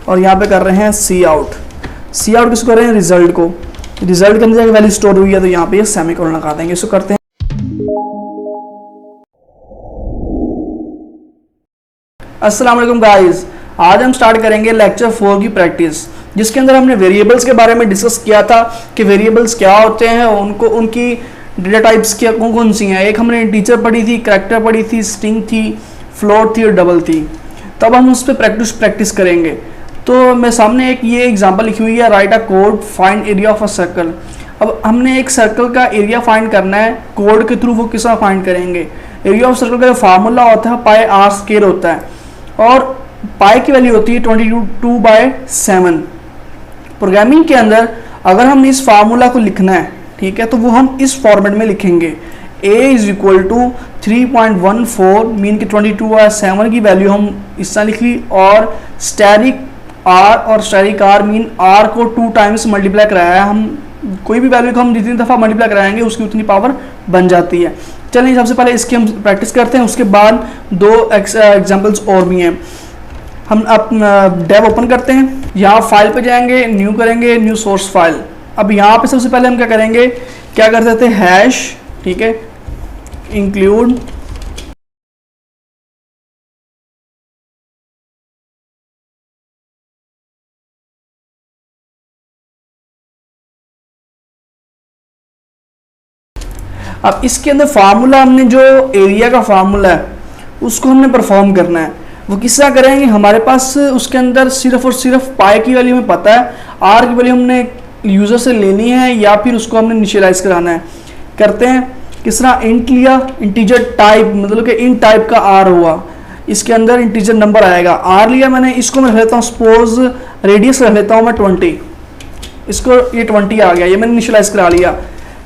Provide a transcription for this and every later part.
और यहाँ पे कर रहे हैं सी आउट। सी आउट किसको कर रहे हैं? रिजल्ट को। रिजल्ट के अंदर जाकर वैल्यू स्टोर हुई है तो यहाँ पे सेमीकोलन लगा देंगे। इसको करते हैं। अस्सलाम वालेकुम गाइस, आज हम स्टार्ट करेंगे लेक्चर 4 की प्रैक्टिस, जिसके अंदर हमने वेरिएबल्स के बारे में डिस्कस किया था कि वेरिएबल्स क्या होते हैं, उनको उनकी डेटा टाइप्स क्या कौन कौन सी हैं। एक हमने इंटीजर पढ़ी थी, कैरेक्टर पढ़ी थी, स्ट्रिंग थी, फ्लोट थी और डबल थी। तब हम उस पर प्रैक्टिस करेंगे। तो मेरे सामने एक ये एग्जांपल लिखी हुई है, right a code find area of a circle. अब हमने एक सर्कल का एरिया फाइंड करना है, कोड के थ्रू वो किस फाइंड करेंगे। एरिया ऑफ सर्कल का जो फार्मूला होता है पाई आर स्क्वायर होता है और पाई की वैल्यू होती है 22/7। प्रोग्रामिंग के अंदर अगर हम इस फार्मूला को लिखना है, ठीक है, तो वो हम इस फॉर्मेट में लिखेंगे। a is equal to 3.14 mean कि 22/7 की वैल्यू हम इस तरह लिख ली, और स्टैटिक r और स्टैटिक r मीन r को 2 टाइम्स मल्टीप्लाई कराया है। हम कोई भी वैल्यू को हम जितनी दफ़ा मल्टीप्लाई कराएंगे उसकी उतनी पावर बन जाती है। चलिए सबसे पहले इसकी हम प्रैक्टिस करते हैं, उसके बाद 2 एग्जाम्पल्स और भी हैं। हम अपना डेव ओपन करते हैं, यहाँ फाइल पे जाएंगे, न्यू करेंगे, न्यू सोर्स फाइल। अब यहाँ पे सबसे पहले हम क्या करेंगे, क्या कर सकते हैं, हैश, ठीक है, इंक्लूड अब इसके अंदर फार्मूला हमने जो एरिया का फार्मूला है उसको हमने परफॉर्म करना है। वो किस तरह करेंगे, हमारे पास उसके अंदर सिर्फ और सिर्फ पाई की वैल्यू हमें पता है, आर की वैल्यू हमने यूज़र से लेनी है या फिर उसको हमने इनिशियलाइज कराना है। करते हैं किस तरह, इंट लिया, इंटीजर टाइप, मतलब कि इन टाइप का आर हुआ, इसके अंदर इंटीजर नंबर आएगा। आर लिया मैंने, इसको मैं रख लेता हूँ, सपोज रेडियस रख लेता हूँ मैं 20, इसको ये 20 आ गया, ये मैंने इनिशियलाइज करा लिया।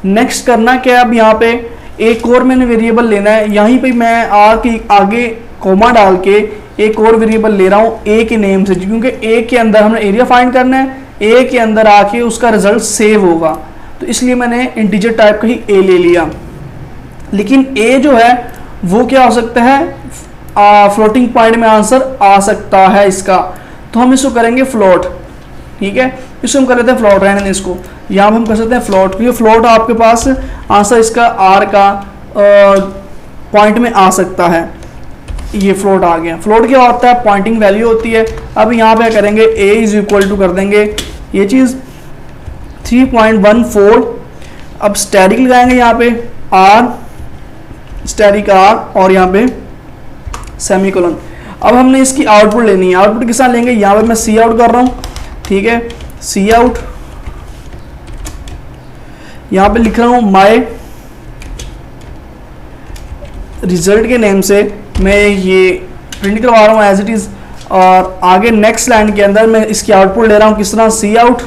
नेक्स्ट करना क्या है, अब यहाँ पे एक और मैंने वेरिएबल लेना है, यहीं पे मैं आर के आगे कोमा डाल के एक और वेरिएबल ले रहा हूँ ए के नेम से, क्योंकि ए के अंदर हमने एरिया फाइंड करना है, ए के अंदर आके उसका रिजल्ट सेव होगा, तो इसलिए मैंने इंटीजर टाइप का ही ए ले लिया। लेकिन ए जो है वो क्या हो सकता है, फ्लोटिंग पॉइंट में आंसर आ सकता है इसका, तो हम इसको करेंगे फ्लोट, ठीक है, इसको हम कर लेते हैं फ्लोट, रहने दें इसको। यहाँ पर हम कर सकते हैं फ्लोट, क्योंकि फ्लोट आपके पास आंसर इसका आर का पॉइंट में आ सकता है। ये फ्लोट आ गया। फ्लोट क्या होता है, पॉइंटिंग वैल्यू होती है। अब यहाँ पे करेंगे a इज इक्वल टू कर देंगे ये चीज़ 3.14। अब स्टैटिक लगाएंगे यहाँ पे r, स्टैटिक r और यहाँ पे सेमीकोलन। अब हमने इसकी आउटपुट लेनी है। आउटपुट किस तरह लेंगे, यहाँ पे मैं सी आउट कर रहा हूँ, ठीक है, सी आउट, यहाँ पे लिख रहा हूँ माई रिजल्ट के नेम से मैं ये प्रिंट करवा रहा हूँ एज इट इज़, और आगे नेक्स्ट लाइन के अंदर मैं इसकी आउटपुट ले रहा हूँ किस तरह, सी आउट,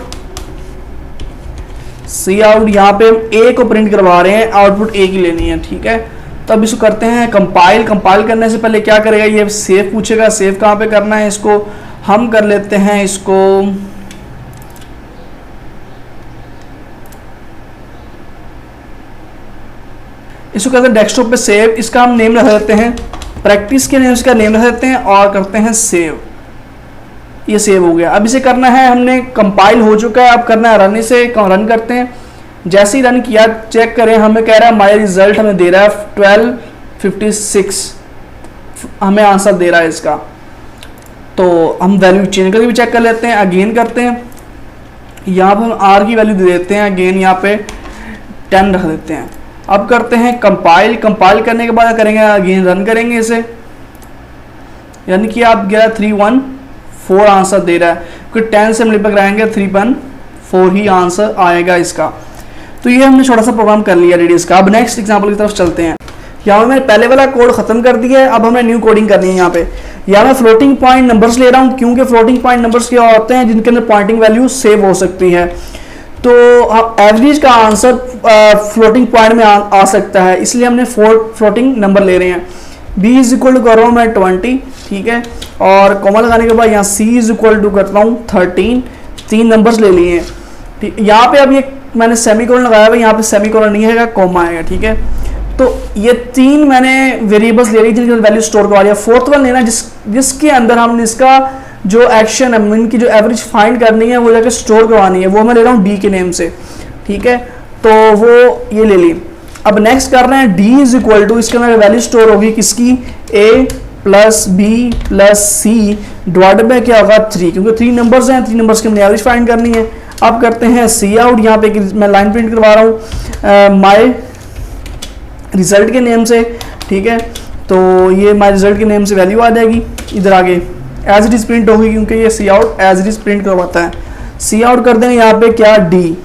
सी आउट, यहाँ पे हम ए को प्रिंट करवा रहे हैं, आउटपुट ए की लेनी है, ठीक है। तो अब इसको करते हैं कंपाइल। कंपाइल करने से पहले क्या करेगा, ये सेव पूछेगा, सेव कहाँ पे करना है, इसको हम कर लेते हैं, इसको कहते हैं डेस्कटॉप पे सेव। इसका हम नेम रख देते हैं, प्रैक्टिस के नेम, इसका नेम रख देते हैं और करते हैं सेव। ये सेव हो गया। अब इसे करना है, हमने कंपाइल हो चुका है, अब करना है रन। इसे रन करते हैं। जैसे ही रन किया, चेक करें, हमें कह रहा है माई रिजल्ट हमें दे रहा है 1256, हमें आंसर दे रहा है इसका। तो हम वैल्यू चेंज करके भी चेक कर लेते हैं, अगेन करते हैं, यहाँ पर हम आर की वैल्यू दे देते हैं, अगेन यहाँ पे 10 रख देते हैं। अब करते हैं कंपाइल। कंपाइल करने के बाद करेंगे अगेन रन करेंगे इसे, यानी कि आप 314 आंसर दे रहा है, क्योंकि 10 से मल्टीप्लाई कराएंगे 314 ही आंसर आएगा इसका। तो ये हमने छोटा सा प्रोग्राम कर लिया रेडियस का। अब नेक्स्ट एग्जांपल की तरफ चलते हैं। यहाँ मैंने पहले वाला कोड खत्म कर दिया है, अब हमें न्यू कोडिंग करनी है। यहाँ मैं फ्लोटिंग पॉइंट नंबर्स ले रहा हूँ, क्योंकि फ्लोटिंग पॉइंट नंबर्स क्या होते हैं, जिनके अंदर पॉइंटिंग वैल्यू सेव हो सकती है। तो एवरेज का आंसर फ्लोटिंग पॉइंट में आ सकता है, इसलिए हमने फ्लोटिंग नंबर ले रहे हैं। b इज इक्वल टू कर रहा हूँ मैं 20, ठीक है, और कॉमा लगाने के बाद यहाँ c इज इक्वल टू करता हूँ 13। 3 नंबर्स ले लिए हैं, ठीक। यहाँ पे अब ये मैंने सेमीकोलन लगाया हुआ, यहाँ पे सेमीकोलन नहीं है, कॉमा आएगा, ठीक है। तो ये 3 मैंने वेरिएबल्स ले ली जिनकी वैल्यू स्टोर करवा लिया। फोर्थ वन लेना जिसके अंदर हमने इसका जो एक्शन है इनकी जो एवरेज फाइंड करनी है वो जाके स्टोर करवानी है, वो मैं ले रहा हूँ डी के नेम से, ठीक है। तो वो ये ले ली। अब नेक्स्ट कर रहे हैं डी इज इक्वल टू, इसके अंदर वैल्यू स्टोर होगी किसकी, A plus B plus C divided by क्या होगा 3, क्योंकि 3 नंबर्स हैं, 3 नंबर्स की हमने एवरेज फाइंड करनी है। अब करते हैं सी आउट, यहाँ पे मैं लाइन प्रिंट करवा रहा हूँ माई रिजल्ट के नेम से, ठीक है। तो ये माई रिजल्ट के नेम से वैल्यू आ जाएगी, इधर आगे एज इट इज प्रिंट होगी क्योंकि ये cout as it is print करवाता है। सी आउट कर देंगे यहाँ पे क्या डी,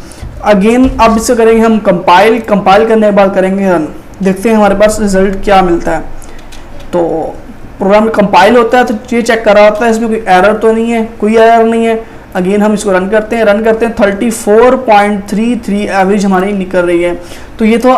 अगेन अब इससे करेंगे हम कंपाइल करने के बाद करेंगे रन, देखते हैं हमारे पास रिजल्ट क्या मिलता है। तो प्रोग्राम कंपाइल होता है तो ये चेक कर रहा होता है इसमें कोई एरर तो नहीं है, कोई एरर नहीं है। अगेन हम इसको रन करते हैं 34.33 एवरेज हमारी निकल रही है। तो ये तो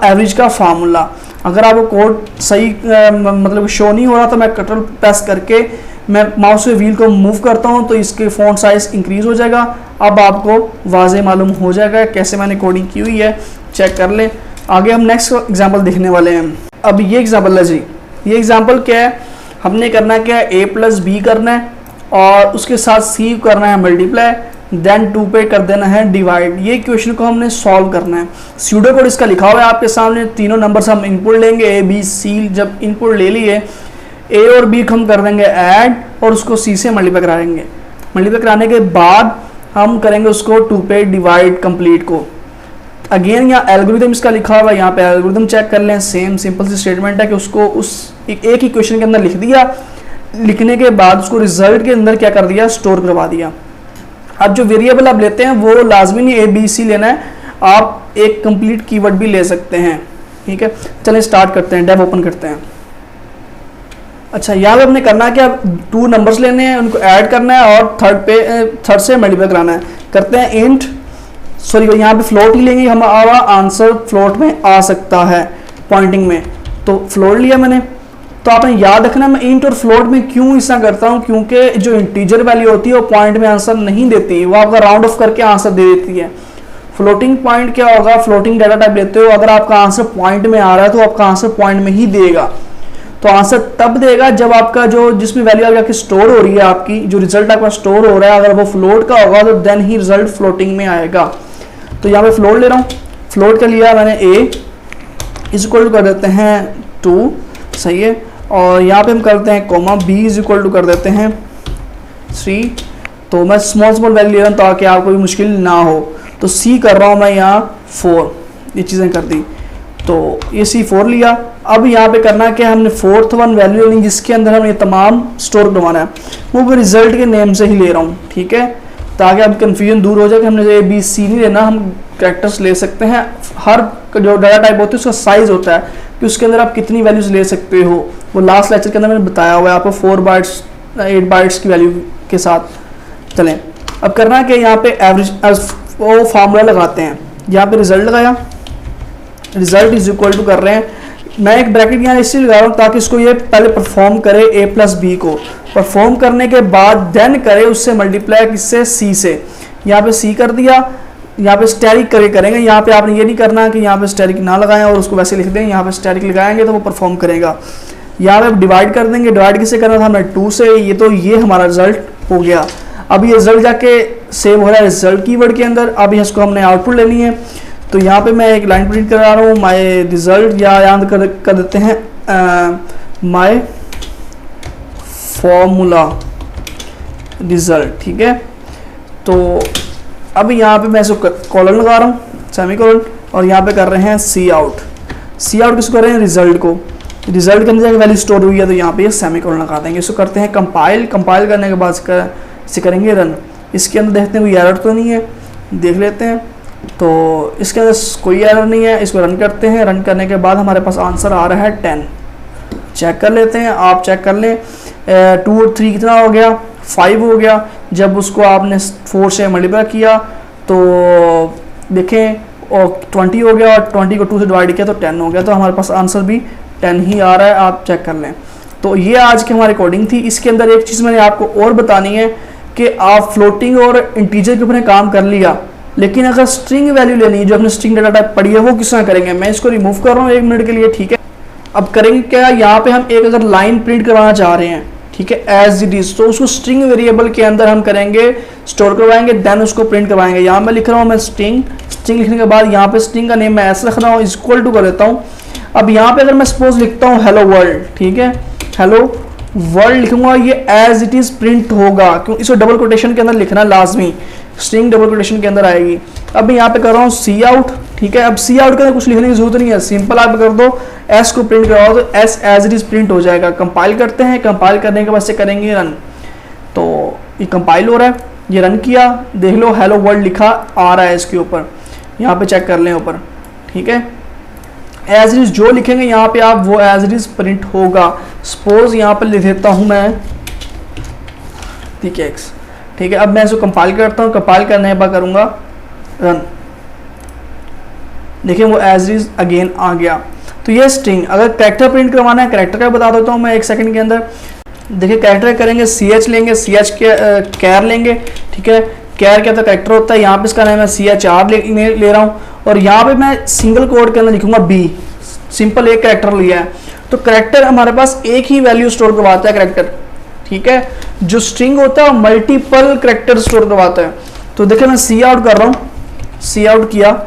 एवरेज का फार्मूला। अगर आपको कोड सही मतलब शो नहीं हो रहा तो मैं कंट्रोल प्रेस करके मैं माउस के व्हील को मूव करता हूं तो इसके फ़ॉन्ट साइज इंक्रीज हो जाएगा। अब आपको वाजे मालूम हो जाएगा कैसे मैंने कोडिंग की हुई है, चेक कर लें। आगे हम नेक्स्ट एग्जांपल देखने वाले हैं। अब ये एग्जांपल है जी, ये एग्जांपल क्या है, हमने करना क्या है a प्लस बी करना है और उसके साथ c करना है मल्टीप्लाई, देन 2 पे कर देना है डिवाइड। ये क्वेश्चन को हमने सॉल्व करना है। स्यूडो कोड इसका लिखा हुआ है आपके सामने, तीनों नंबर्स हम इनपुट लेंगे a b c, जब इनपुट ले लिए a और b हम कर देंगे ऐड और उसको c से मल्टीप्लाई कराएंगे। मल्टीप्लाई कराने के बाद हम करेंगे उसको 2 पे डिवाइड कंप्लीट को। अगेन यहाँ एल्गोरिथम इसका लिखा हुआ है, यहाँ पे एल्गोरिथम चेक कर लें। सेम सिंपल सी स्टेटमेंट है कि उसको उस एक ही क्वेश्चन के अंदर लिख दिया, लिखने के बाद उसको रिजल्ट के अंदर क्या कर दिया, स्टोर करवा दिया। अब जो वेरिएबल आप लेते हैं वो लाजमी नहीं ए बी सी लेना है, आप एक कंप्लीट कीवर्ड भी ले सकते हैं, ठीक है। चलें स्टार्ट करते हैं, डेव ओपन करते हैं। अच्छा, यहाँ पे हमने करना है कि अब 2 नंबर्स लेने हैं, उनको ऐड करना है और थर्ड से मल्टीप्लाई कराना है। करते हैं इंट, सॉरी यहाँ पे फ्लोट ही लेंगे, हमारा आंसर फ्लोट में आ सकता है पॉइंटिंग में, तो फ्लोट लिया मैंने। तो आपने याद रखना मैं इंट और फ्लोट में क्यों ऐसा करता हूँ, क्योंकि जो इंटीजर वैल्यू होती है वो पॉइंट में आंसर नहीं देती, वो आपका राउंड ऑफ करके आंसर दे देती है। फ्लोटिंग पॉइंट क्या होगा, फ्लोटिंग डाटा टाइप लेते हो, अगर आपका आंसर पॉइंट में आ रहा है तो आपका आंसर पॉइंट में ही देगा। तो आंसर तब देगा जब आपका जो जिसमें वैल्यू आपकी स्टोर हो रही है, आपकी जो रिजल्ट आपका स्टोर हो रहा है, अगर वो फ्लोट का होगा तो देन ही रिजल्ट फ्लोटिंग में आएगा। तो यहाँ पे फ्लोट ले रहा हूँ, फ्लोट का लिया मैंने a इज इक्वल टू कर देते हैं 2, सही है। और यहाँ पे हम करते हैं comma, b is equal to कर देते हैं 3। तो मैं स्मॉल वैल्यू ले रहा हूँ ताकि आपको भी मुश्किल ना हो। तो c कर रहा हूँ मैं यहाँ 4, ये चीज़ें कर दी। तो ये C4 लिया। अब यहाँ पे करना है कि हमने 4th वन वैल्यू लेनी जिसके अंदर हम ये तमाम स्टोर करवाना है, वो मैं रिजल्ट के नेम से ही ले रहा हूँ, ठीक है, ताकि अब कंफ्यूजन दूर हो जाए कि हमने A B C नहीं लेना, हम कैरेक्टर्स ले सकते हैं। हर जो डाटा टाइप होती है उसका साइज होता है कि उसके अंदर आप कितनी वैल्यूज ले सकते हो, वो लास्ट लेक्चर के अंदर मैंने बताया हुआ है आपको 4 बाइट्स 8 बाइट्स की वैल्यू के साथ। चलें अब करना है कि यहाँ पे एवरेज वो फार्मूला लगाते हैं। यहाँ पे रिजल्ट लगाया, रिजल्ट इज इक्वल टू कर रहे हैं, मैं एक ब्रैकेट यहाँ इसलिए लगा रहा हूँ ताकि इसको ये पहले परफॉर्म करे a प्लस बी को, परफॉर्म करने के बाद देन करे उससे मल्टीप्लाई किससे, c से। यहाँ पे c कर दिया, यहाँ पे स्टैटिक करे करेंगे। यहाँ पे आपने ये नहीं करना कि यहाँ पे स्टैटिक ना लगाएं और उसको वैसे लिख दें, यहाँ पे स्टैटिक लगाएंगे तो वो परफॉर्म करेगा। यहाँ पे डिवाइड कर देंगे, डिवाइड किससे करना था हमें 2 से, ये तो ये हमारा रिजल्ट हो गया। अब ये रिजल्ट जाके सेव हो रहा है रिजल्ट कीवर्ड के अंदर। अब इसको हमने आउटपुट लेनी है, तो यहाँ पे मैं एक लाइन प्रिंट करा रहा हूँ माय रिजल्ट, या याद कर देते हैं माय फॉर्मूला रिजल्ट, ठीक है। तो अब यहाँ पे मैं इसको कॉलन लगा रहा हूँ, सेमी कॉलन, और यहाँ पे कर रहे हैं सी आउट। सी आउट किसको कर रहे हैं, रिजल्ट को। रिजल्ट के अंदर जाकर वैल्यू स्टोर हुई है तो यहाँ पे ये सेमी कॉलन लगा देंगे। इसको करते हैं कंपाइल, कंपाइल करने के बाद इसे करेंगे रन। इसके अंदर देखते हैं कोई एरर तो नहीं है, देख लेते हैं। तो इसके अंदर कोई एरर नहीं है, इसको रन करते हैं। रन करने के बाद हमारे पास आंसर आ रहा है 10। चेक कर लेते हैं, आप चेक कर लें 2 और 3 कितना हो गया, 5 हो गया। जब उसको आपने 4 से मल्टीप्लाई किया तो देखें और 20 हो गया, और 20 को 2 से डिवाइड किया तो 10 हो गया। तो हमारे पास आंसर भी 10 ही आ रहा है, आप चेक कर लें। तो ये आज की हमारी कोडिंग थी। इसके अंदर एक चीज़ मैंने आपको और बतानी है कि आप फ्लोटिंग और इंटीजर के ऊपर काम कर लिया, लेकिन अगर स्ट्रिंग वैल्यू लेनी है, जो हमने स्ट्रिंग डाटा टाइप पढ़ी है, वो किस तरह करेंगे। मैं इसको रिमूव कर रहा हूँ 1 मिनट के लिए, ठीक है। अब करेंगे क्या, यहाँ पे हम एक अगर लाइन प्रिंट करवाना चाह रहे हैं, ठीक है, एज इट इज। तो उसको स्ट्रिंग वेरिएबल के अंदर हम करेंगे, स्टोर करवाएंगे, देन उसको प्रिंट करवाएंगे। यहाँ मैं लिख रहा हूँ मैं स्ट्रिंग लिखने के बाद यहाँ पे स्ट्रिंग का नेम मैं ऐसे रख रहा हूँ, इक्वल टू कर देता हूँ। अब यहाँ पे अगर मैं सपोज लिखता हूँ हेलो वर्ल्ड, ठीक है, हेलो वर्ल्ड लिखूंगा, ये एज इट इज प्रिंट होगा, क्योंकि इसको डबल कोटेशन के अंदर लिखना लाजमी, स्ट्रिंग डबल कोटेशन के अंदर आएगी। अब मैं यहाँ पे कर रहा हूँ सी आउट, ठीक है। अब सी आउट के अंदर कुछ लिखने की जरूरत नहीं है, सिंपल आप कर दो एस को प्रिंट करवाओ तो as as it is print हो जाएगा। कंपाइल करते हैं, कंपाइल करने के बाद से करेंगे रन, तो ये कंपाइल हो रहा है, ये रन किया, देख लो हेलो वर्ल्ड लिखा आ रहा है इसके ऊपर, यहाँ पे चेक कर लें ऊपर, ठीक है। एज इट इज जो लिखेंगे यहाँ पे आप, वो एज इट इज प्रिंट होगा। सपोज यहाँ पे लिख देता हूँ मैं ठीक है एक्स, ठीक है। अब मैं इसको कंपाइल करता हूँ, कंपाइल करने के बाद करूँगा रन, देखिए वो एज इज अगेन आ गया। तो ये स्ट्रिंग, अगर कैरेक्टर प्रिंट करवाना है कैरेक्टर का बता देता हूँ मैं 1 सेकंड के अंदर। देखिए कैरेक्टर करेंगे CH लेंगे, CH के कैर लेंगे, ठीक है। कैर क्या तो कैरेक्टर होता है, यहाँ पे इसका नाम है CHR ले रहा हूँ, और यहाँ पे मैं सिंगल कोड के अंदर लिखूंगा B, सिंपल एक कैरेक्टर लिया है। तो कैरेक्टर हमारे पास एक ही वैल्यू स्टोर करवाता है कैरेक्टर, ठीक है। जो स्ट्रिंग होता है मल्टीपल कैरेक्टर स्टोर करवाता है। तो देखिए मैं सी आउट कर रहा हूँ, सी आउट किया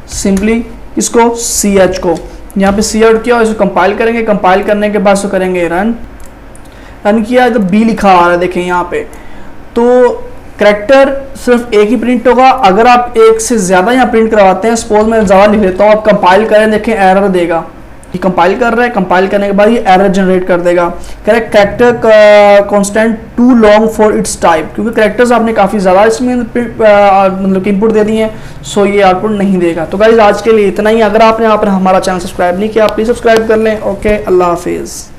सिंपली इसको CH को, यहाँ पे सी आउट किया और इसको कंपाइल करेंगे, कंपाइल करने के बाद इसको करेंगे रन, रन किया तो B लिखा आ रहा है देखें यहाँ पे। तो कैरेक्टर सिर्फ एक ही प्रिंट होगा, अगर आप एक से ज़्यादा यहाँ प्रिंट करवाते हैं, सपोज मैं ज़्यादा लिख लेता हूँ, आप कंपाइल करें देखें एरर देगा, ये कंपाइल कर रहा है, कंपाइल करने के बाद ये एरर जनरेट कर देगा। Character constant too long for its type, क्योंकि कैरेक्टर्स आपने काफ़ी ज़्यादा इसमें मतलब कि इनपुट दे दी है, सो ये आउटपुट नहीं देगा। तो गाइस आज के लिए इतना ही। अगर आपने यहाँ पर हमारा चैनल सब्सक्राइब नहीं किया, प्लीज़ सब्सक्राइब कर लें। ओके, अल्लाह हाफिज़।